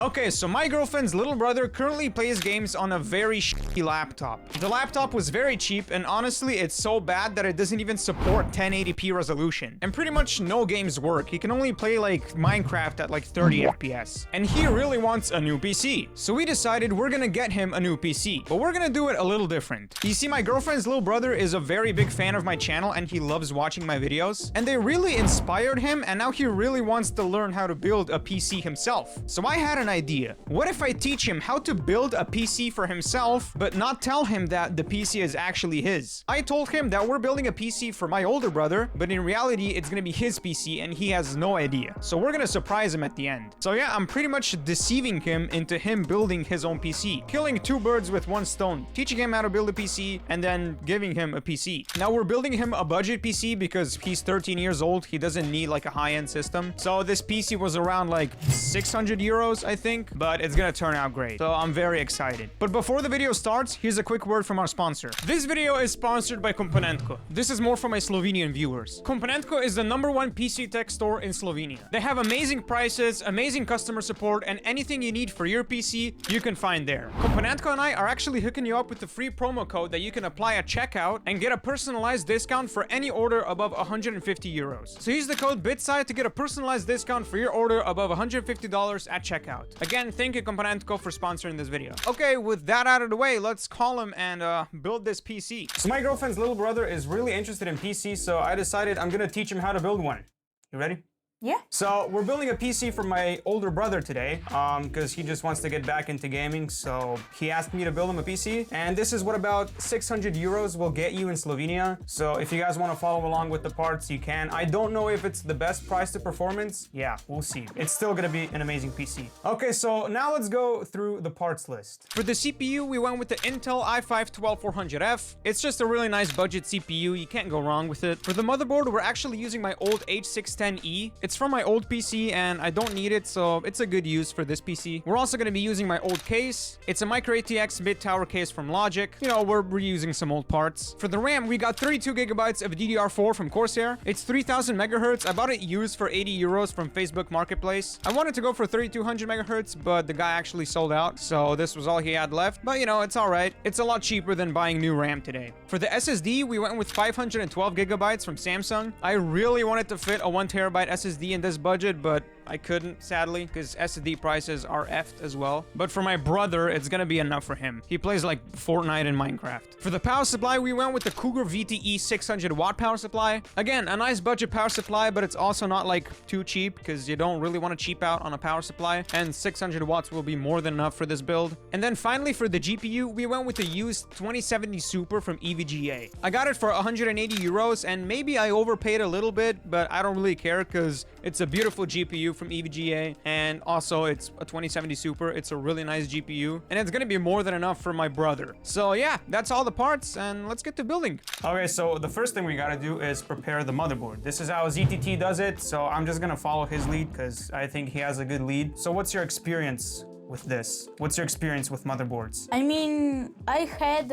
Okay, so my girlfriend's little brother currently plays games on a very shitty laptop. The laptop was very cheap, and honestly, it's so bad that it doesn't even support 1080p resolution. And pretty much no games work. He can only play like Minecraft at like 30 FPS. And he really wants a new PC. So we decided we're gonna get him a new PC. But we're gonna do it a little different. You see, my girlfriend's little brother is a very big fan of my channel, and he loves watching my videos. And they really inspired him, and now he really wants to learn how to build a PC himself. So I had an idea. What if I teach him how to build a PC for himself, but not tell him that the PC is actually his? I told him that we're building a PC for my older brother, but in reality, it's gonna be his PC and he has no idea. So we're gonna surprise him at the end. So yeah, I'm pretty much deceiving him into him building his own PC. Killing two birds with one stone. Teaching him how to build a PC and then giving him a PC. Now we're building him a budget PC because he's 13 years old. He doesn't need like a high-end system. So this PC was around like 600 euros, I think. But it's gonna turn out great. So I'm very excited. But before the video starts, here's a quick word from our sponsor. This video is sponsored by Komponentko. This is more for my Slovenian viewers. Komponentko is the #1 PC tech store in Slovenia. They have amazing prices, amazing customer support, and anything you need for your PC, you can find there. Komponentko and I are actually hooking you up with a free promo code that you can apply at checkout and get a personalized discount for any order above 150 euros. So use the code BITSIDE to get a personalized discount for your order above $150 at checkout. Again, thank you Komponentko for sponsoring this video. Okay, with that out of the way, let's call him and build this PC. So my girlfriend's little brother is really interested in PCs, so I decided I'm gonna teach him how to build one. You ready? Yeah. So we're building a PC for my older brother today, because he just wants to get back into gaming. So he asked me to build him a PC, and this is what about 600 euros will get you in Slovenia. So if you guys want to follow along with the parts, you can. I don't know if it's the best price to performance. Yeah, we'll see. It's still gonna be an amazing PC. Okay, so now let's go through the parts list. For the CPU, we went with the Intel i5-12400F. It's just a really nice budget CPU. You can't go wrong with it. For the motherboard, we're actually using my old H610E. It's from my old PC and I don't need it, so it's a good use for this PC. We're also going to be using my old case. It's a Micro ATX mid tower case from Logic. You know, we're reusing some old parts. For the RAM, we got 32 gigabytes of DDR4 from Corsair. It's 3000 megahertz. I bought it used for 80 euros from Facebook Marketplace. I wanted to go for 3200 megahertz, but the guy actually sold out, so this was all he had left. But you know, it's all right. It's a lot cheaper than buying new RAM today. For the SSD, we went with 512 gigabytes from Samsung. I really wanted to fit a 1 terabyte SSD in this budget, but I couldn't, sadly, because SSD prices are effed as well. But for my brother, it's gonna be enough for him. He plays like Fortnite and Minecraft. For the power supply, we went with the Cougar VTE 600 watt power supply. Again, a nice budget power supply, but it's also not like too cheap because you don't really want to cheap out on a power supply, and 600 watts will be more than enough for this build. And then finally, for the GPU, we went with the used 2070 Super from EVGA. I got it for 180 euros, and maybe I overpaid a little bit, but I don't really care because it's a beautiful GPU from EVGA, and also it's a 2070 Super. It's a really nice GPU, and it's gonna be more than enough for my brother. So yeah, that's all the parts, and let's get to building. Okay, so the first thing we gotta do is prepare the motherboard. This is how ZTT does it, so I'm just gonna follow his lead because I think he has a good lead. So what's your experience with this? What's your experience with motherboards? I mean, I had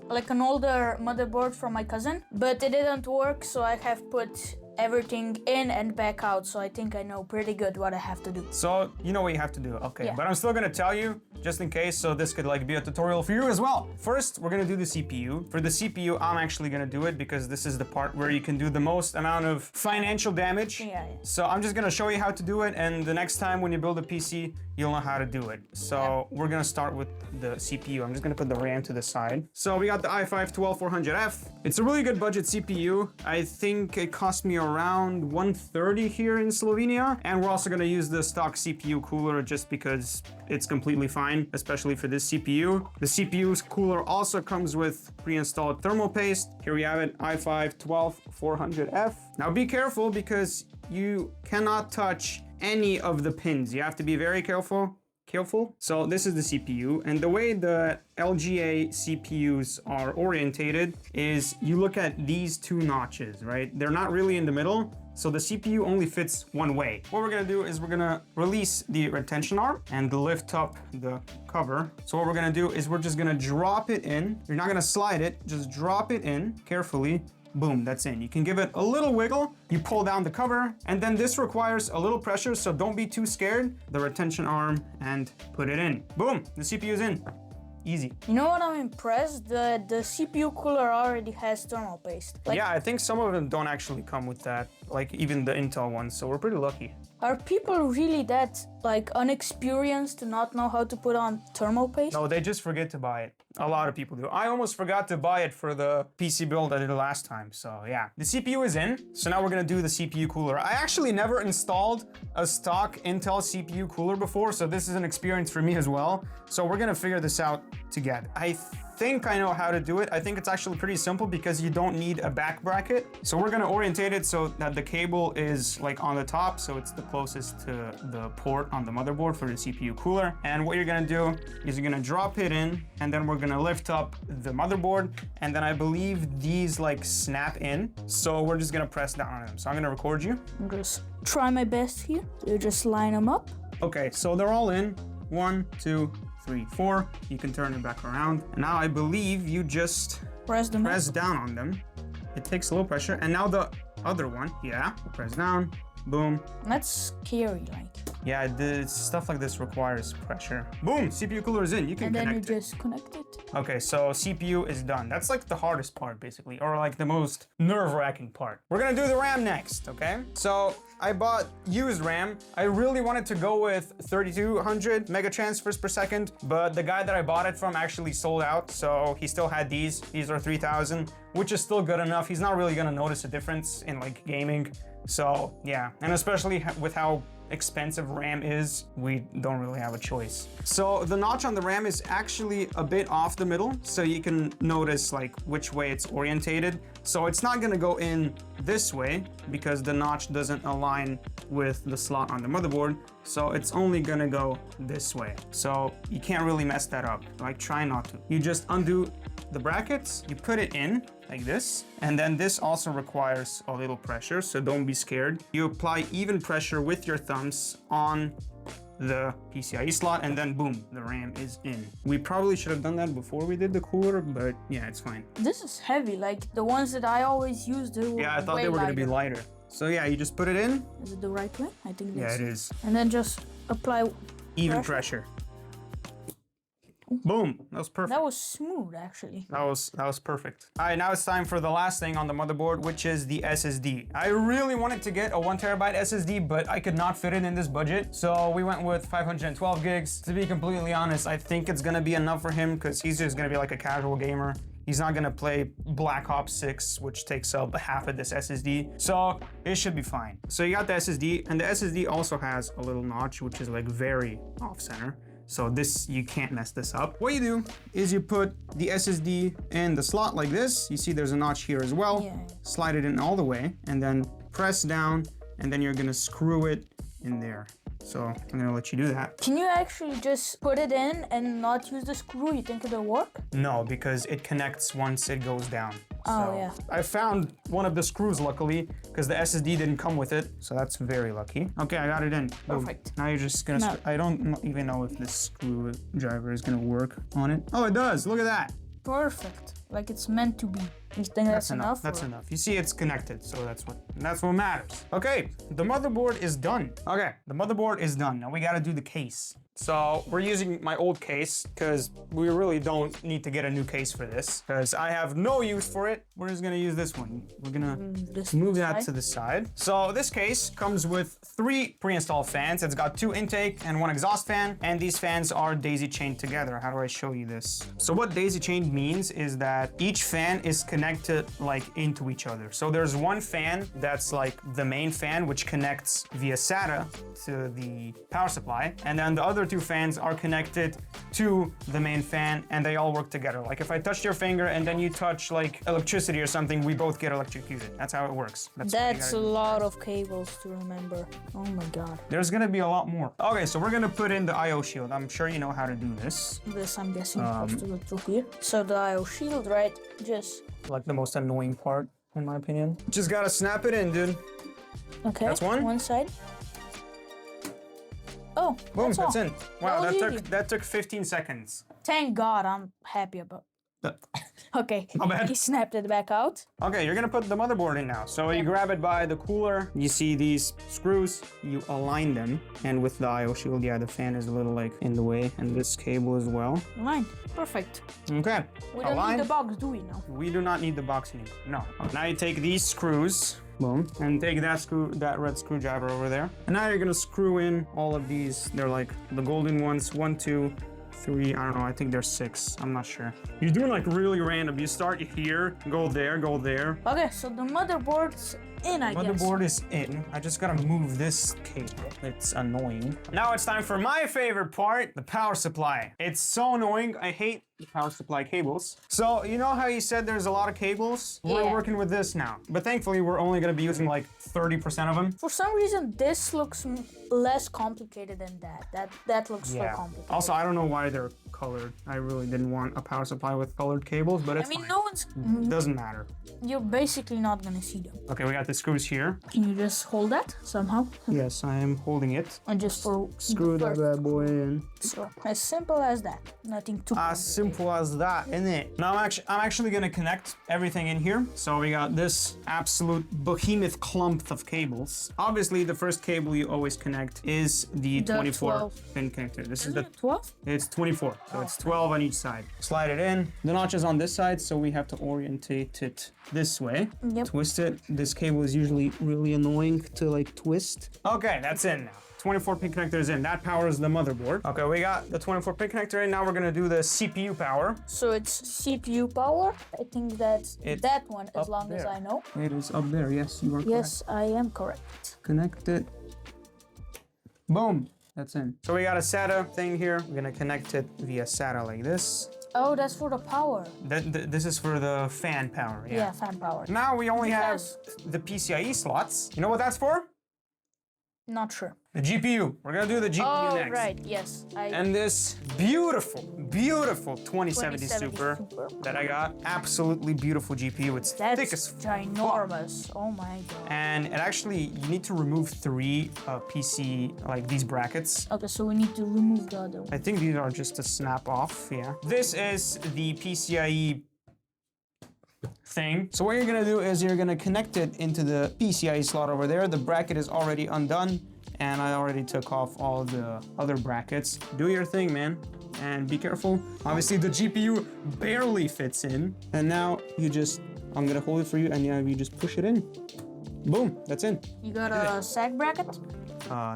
like an older motherboard from my cousin, but it didn't work, so I have put everything in and back out, so I think I know pretty good what I have to do. So you know what you have to do. Okay, yeah. But I'm still gonna tell you just in case, so this could like be a tutorial for you as well. First, we're gonna do the CPU. For the CPU, I'm actually gonna do it because this is the part where you can do the most amount of financial damage. Yeah. So I'm just gonna show you how to do it, and the next time when you build a PC, you'll know how to do it. So we're gonna start with the CPU. I'm just gonna put the RAM to the side. So we got the i5-12400F. It's a really good budget CPU. I think it cost me around 130 here in Slovenia. And we're also gonna use the stock CPU cooler just because it's completely fine, especially for this CPU. The CPU's cooler also comes with pre-installed thermal paste. Here we have it, i5-12400F. Now be careful because you cannot touch any of the pins. You have to be very careful. So this is the CPU, and the way the LGA CPUs are orientated is you look at these two notches, right? They're not really in the middle, so the CPU only fits one way. What we're gonna do is we're gonna release the retention arm and lift up the cover. So what we're gonna do is we're just gonna drop it in. You're not gonna slide it, just drop it in carefully boom, that's in. You can give it a little wiggle, you pull down the cover, and then this requires a little pressure, so don't be too scared. The retention arm, and put it in. Boom, the CPU is in. Easy. You know what, I'm impressed that the CPU cooler already has thermal paste. Like, yeah, I think some of them don't actually come with that, like even the Intel ones, so we're pretty lucky. Are people really that like unexperienced to not know how to put on thermal paste? No, they just forget to buy it. A lot of people do. I almost forgot to buy it for the PC build I did last time, so yeah. The CPU is in, so now we're gonna do the CPU cooler. I actually never installed a stock Intel CPU cooler before, so this is an experience for me as well. So we're gonna figure this out together. I think I know how to do it. I think it's actually pretty simple because you don't need a back bracket. So we're gonna orientate it so that the cable is like on the top, so it's the closest to the port on the motherboard for the CPU cooler. And what you're gonna do is you're gonna drop it in, and then we're gonna lift up the motherboard, and then I believe these like snap in. So we're just gonna press down on them. So I'm gonna record you. I'm just try my best here. You just line them up. Okay, so they're all in. 1, 2, 3, 4. You can turn it back around. And now I believe you just Press them press down on them. It takes a little pressure. And now the other one, yeah, press down, boom. That's scary, like. Yeah, stuff like this requires pressure. Boom, CPU cooler is in. You can connect it. And then you just connect it. Okay, so CPU is done. That's like the hardest part, basically, or like the most nerve-wracking part. We're gonna do the RAM next, okay? So I bought used RAM. I really wanted to go with 3200 mega transfers per second, but the guy that I bought it from actually sold out, so he still had these. These are 3000, which is still good enough. He's not really gonna notice a difference in like gaming. So yeah, and especially with how expensive RAM is, we don't really have a choice. So the notch on the RAM is actually a bit off the middle, so you can notice like which way it's orientated. So it's not gonna go in this way because the notch doesn't align with the slot on the motherboard. So it's only gonna go this way. So you can't really mess that up. Like, try not to. You just undo the brackets, you put it in like this, and then this also requires a little pressure, so don't be scared. You apply even pressure with your thumbs on the PCIe slot, and then boom, the RAM is in. We probably should have done that before we did the cooler, but yeah, it's fine. This is heavy, like the ones that I always used. Yeah, I thought they were gonna be lighter. So yeah, you just put it in. Is it the right way? I think yeah, it is. And then just apply even pressure. Boom, that was perfect. That was smooth, actually. That was perfect. All right, now it's time for the last thing on the motherboard, which is the SSD. I really wanted to get a 1 terabyte SSD, but I could not fit it in this budget. So we went with 512 gigs. To be completely honest, I think it's gonna be enough for him because he's just gonna be like a casual gamer. He's not gonna play Black Ops 6, which takes up half of this SSD. So it should be fine. So you got the SSD, and the SSD also has a little notch, which is like very off center. So this, you can't mess this up. What you do is you put the SSD in the slot like this. You see there's a notch here as well. Yeah. Slide it in all the way and then press down, and then you're gonna screw it in there. So I'm gonna let you do that. Can you actually just put it in and not use the screw? You think it'll work? No, because it connects once it goes down. Oh, So yeah. I found one of the screws, luckily, because the SSD didn't come with it. So that's very lucky. Okay, I got it in. Boom. Perfect. Now you're just gonna, I don't even know if this screwdriver is gonna work on it. Oh, it does, look at that. Perfect. Like it's meant to be. You think that's enough? That's enough. You see it's connected, so that's what matters. Okay, the motherboard is done. Okay, the motherboard is done. Now we gotta do the case. So we're using my old case because we really don't need to get a new case for this because I have no use for it. We're just gonna use this one. We're gonna move that to the side. So this case comes with 3 pre-installed fans. It's got 2 intake and 1 exhaust fan, and these fans are daisy chained together. How do I show you this? So what daisy chained means is that each fan is connected like into each other. So there's one fan that's like the main fan, which connects via SATA to the power supply, and then the other 2 fans are connected to the main fan, and they all work together. Like if I touch your finger and then you touch like electricity or something, we both get electrocuted. That's how it works. That's a lot of cables to remember. Oh my god. There's gonna be a lot more. Okay, so we're gonna put in the IO shield. I'm sure you know how to do this. This, I'm guessing, supposed to go through here. So the IO shield, right? Just like the most annoying part, in my opinion. Just gotta snap it in, dude. okay. That's one. One side. Oh, Boom, that's all. in. Wow, That was easy. that took 15 seconds. Thank God, I'm happy about. Okay, My bad. he snapped it back out. Okay, you're gonna put the motherboard in now. So you grab it by the cooler. You see these screws. You align them, and with the IO shield, yeah, the fan is a little like in the way, and this cable as well. Fine, perfect. Okay. We don't align. need the box, do we now? We do not need the box anymore. No. Now you take these screws. Boom. And take that red screwdriver over there. And now you're gonna screw in all of these. They're like the golden ones. 1, 2, 3, I don't know, I think there's 6. I'm not sure. You're doing like really random. You start here, go there, go there. Okay, so the motherboard's in, I guess. Motherboard is in. I just gotta move this cable. It's annoying. Now it's time for my favorite part, the power supply. It's so annoying. I hate the power supply cables. So you know how you said there's a lot of cables? Yeah. We're working with this now. But thankfully we're only gonna be using like 30% of them. For some reason, this looks less complicated than that. That looks so complicated. Also, I don't know why they're colored. I really didn't want a power supply with colored cables, but it's I mean, fine. no one's... Doesn't matter. You're basically not gonna see them. Okay, we got the screws here. Can you just hold that somehow? Yes, I am holding it. And just for... Screw that bad boy in. So, as simple as that. Nothing too As simple as that, isn't it? Now I'm actually gonna connect everything in here. So we got this absolute behemoth clump of cables. Obviously, the first cable you always connect is the 24 12. pin connector. This is the 12? It's 24, so it's 12 on each side. Slide it in. The notch is on this side, so we have to orientate it this way. Yep. Twist it. This cable is usually really annoying to like twist. Okay, that's in now. 24 pin connector is in. That powers the motherboard. Okay, we got the 24 pin connector in. Now we're gonna do the CPU power. So it's CPU power. I think that's It's that one, as up long as there. I know. It is up there. Yes, you are Yes, I am correct. correct. Connect it. Boom. That's in. So we got a SATA thing here. We're gonna connect it via SATA like this. Oh, that's for the power. This is for the fan power. Yeah, fan power. Now we only have Because- the PCIe slots. You know what that's for? Not sure. The GPU. We're gonna do the GPU Oh, next. right, yes. And this beautiful 2070 Super that I got. Absolutely beautiful GPU. It's thick That's as fuck. ginormous. Oh my god. And it actually, you need to remove 3 PC, like these brackets. Okay, so we need to remove the other one. I think these are just to snap off, yeah. This is the PCIe thing. So what you're gonna do is you're gonna connect it into the PCIe slot over there. The bracket is already undone, and I already took off all the other brackets. Do your thing, man, and be careful. Obviously the GPU barely fits in, and now you just, I'm gonna hold it for you, and yeah, you just push it in. Boom, that's in. You got a sag bracket?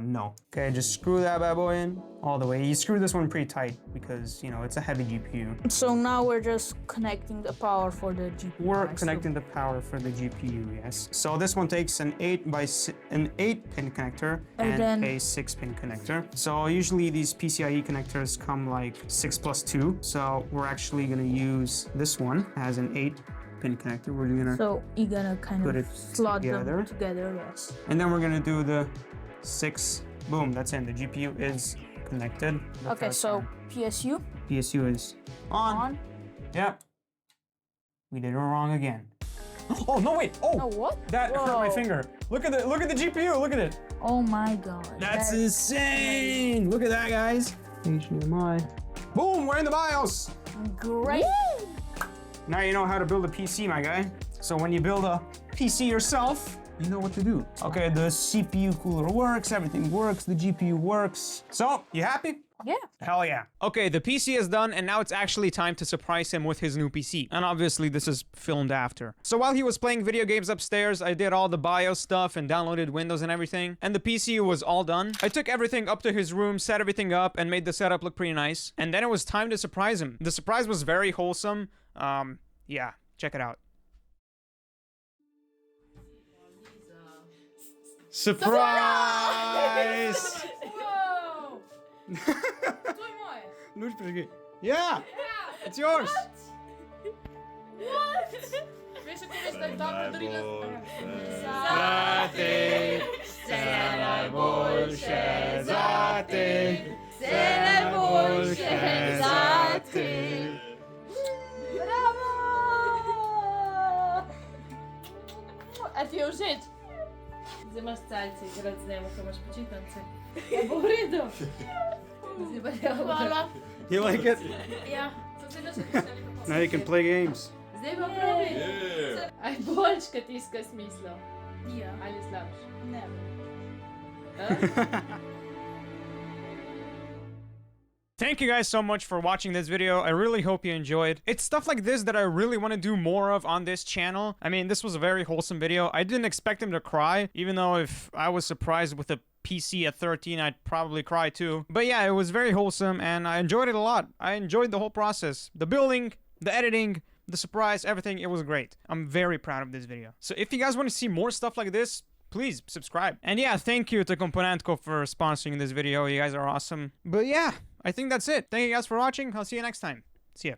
No. Okay, just screw that bad boy in all the way. You screw this one pretty tight because, you know, it's a heavy GPU. So now we're just connecting the power for the GPU. We're right? connecting the power for the GPU, yes. So this one takes an 8 pin connector and then- a 6-pin connector. So usually these PCIe connectors come like 6+2. So we're actually gonna use this one. It has an 8-pin connector. We're gonna, So you're gonna kind Put of it slot together. them together, yes. and then we're gonna do the 6. Boom, that's in. The GPU is connected. The Okay, first so one. PSU PSU is on. on. Yep. We did it wrong again. Oh no! Wait! Oh, Oh, what? that hurt my Whoa. finger. Look at the GPU. Look at it. Oh my god. That's insane. Look at that, guys. HDMI. Boom! We're in the BIOS. great. Now you know how to build a PC, my guy. So when you build a PC yourself, you know what to do. Okay, the CPU cooler works. Everything works. The GPU works. So you happy? Yeah. Hell yeah. Okay, the PC is done, and now it's actually time to surprise him with his new PC. And obviously, this is filmed after. So while he was playing video games upstairs, I did all the BIOS stuff and downloaded Windows and everything. And the PC was all done. I took everything up to his room, set everything up, and made the setup look pretty nice. And then it was time to surprise him. The surprise was very wholesome. Yeah, check it out. Surprise! Wow. Твой мой. Ну, подожди. Yeah! It's yours! What? Wiesz, jak jest tak dawno Za ty, chcę najbolsze za ty, chcę najbolsze za ty. Brawo! A ty już jedź. Zamašcajte, grad znamo ko imaš počitance. Borido! Hvala. You like it? Ja, to Now you can play games. Zdaj pa probi. Aj boljš, kot tisto, kar si mislil. Ja. Ali slabš. Ne. Thank you guys so much for watching this video. I really hope you enjoyed. It's stuff like this that I really want to do more of on this channel. I mean, this was a very wholesome video. I didn't expect him to cry, even though if I was surprised with a PC at 13, I'd probably cry too. But yeah, it was very wholesome and I enjoyed it a lot. I enjoyed the whole process. The building, the editing, the surprise, everything. It was great. I'm very proud of this video. So if you guys want to see more stuff like this, please subscribe. And yeah, thank you to Komponentko for sponsoring this video. You guys are awesome. But yeah, I think that's it. Thank you guys for watching. I'll see you next time. See ya.